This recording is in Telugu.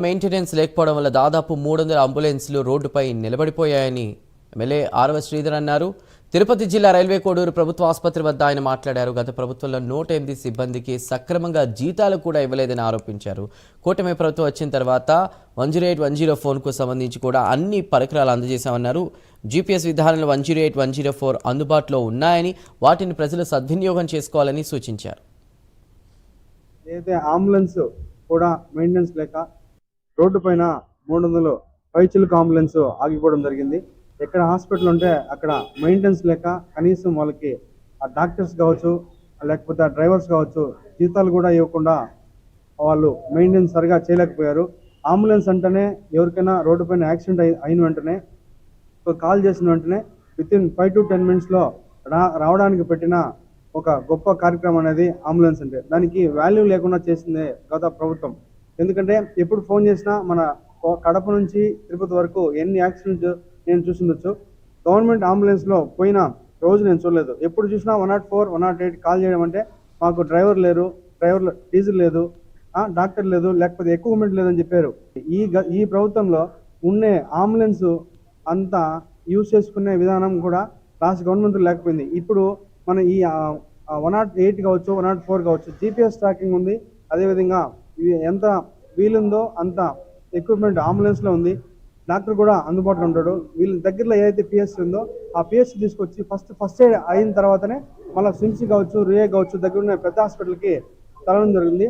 మెయింటెనెన్స్ లేకపోవడం వల్ల దాదాపు 300 అంబులెన్స్లు రోడ్డుపై నిలబడిపోయాయని ఎమ్మెల్యే ఆర్వ శ్రీధర్ అన్నారు. తిరుపతి జిల్లా రైల్వే కోడూరు ప్రభుత్వ ఆసుపత్రి వద్ద ఆయన మాట్లాడారు. గత ప్రభుత్వంలో 108 సిబ్బందికి సక్రమంగా జీతాలు కూడా ఇవ్వలేదని ఆరోపించారు. కూటమి ప్రభుత్వం వచ్చిన తర్వాత 108, 104కు సంబంధించి కూడా అన్ని పరికరాలు అందజేశామన్నారు. జీపీఎస్ విధానంలో 108, 104 అందుబాటులో ఉన్నాయని, వాటిని ప్రజలు సద్వినియోగం చేసుకోవాలని సూచించారు. ఏదైతే అంబులెన్స్ కూడా మెయింటెనెన్స్ లేక రోడ్డు పైన 300 పైచిలుకు అంబులెన్స్ ఆగిపోవడం జరిగింది. ఎక్కడ హాస్పిటల్ ఉంటే అక్కడ మెయింటెనెన్స్ లేక కనీసం వాళ్ళకి ఆ డాక్టర్స్ కావచ్చు, లేకపోతే ఆ డ్రైవర్స్ కావచ్చు, జీతాలు కూడా ఇవ్వకుండా వాళ్ళు మెయింటెనెన్స్ సరిగా చేయలేకపోయారు. అంబులెన్స్ అంటేనే ఎవరికైనా రోడ్డు పైన యాక్సిడెంట్ అయిన వెంటనే కాల్ చేసిన వెంటనే వితిన్ 5 to 10 minutes రావడానికి పెట్టిన ఒక గొప్ప కార్యక్రమం అనేది అంబులెన్స్ అంటే. దానికి వాల్యూ లేకుండా చేసిందే గత ప్రభుత్వం. ఎందుకంటే ఎప్పుడు ఫోన్ చేసినా మన కడప నుంచి తిరుపతి వరకు ఎన్ని యాక్సిడెంట్స్ నేను చూసిండొచ్చు. గవర్నమెంట్ అంబులెన్స్లో పోయిన రోజు నేను చూడలేదు. ఎప్పుడు చూసినా 104, 108 కాల్ చేయడం అంటే మాకు డ్రైవర్ డీజిల్ లేదు, డాక్టర్ లేదు, లేకపోతే ఎక్విప్మెంట్ లేదని చెప్పారు. ఈ ప్రభుత్వంలో ఉండే అంబులెన్స్ అంతా యూజ్ చేసుకునే విధానం కూడా లాస్ట్ గవర్నమెంట్ లేకపోయింది. ఇప్పుడు మన ఈ 108 కావచ్చు, 104 కావచ్చు, జీపీఎస్ ట్రాకింగ్ ఉంది. అదేవిధంగా ఇవి ఎంత వీలుందో అంత ఎక్విప్మెంట్ అంబులెన్స్లో ఉంది. డాక్టర్ కూడా అందుబాటులో ఉంటాడు. వీళ్ళ దగ్గరలో ఏదైతే పిఎస్సీ ఉందో ఆ పిఎస్సీ తీసుకొచ్చి ఫస్ట్ ఎయిడ్ అయిన తర్వాతనే మళ్ళీ సిమ్సీ కావచ్చు, రియే కావచ్చు, దగ్గర ఉన్న పెద్ద హాస్పిటల్కి తరలడం జరిగింది.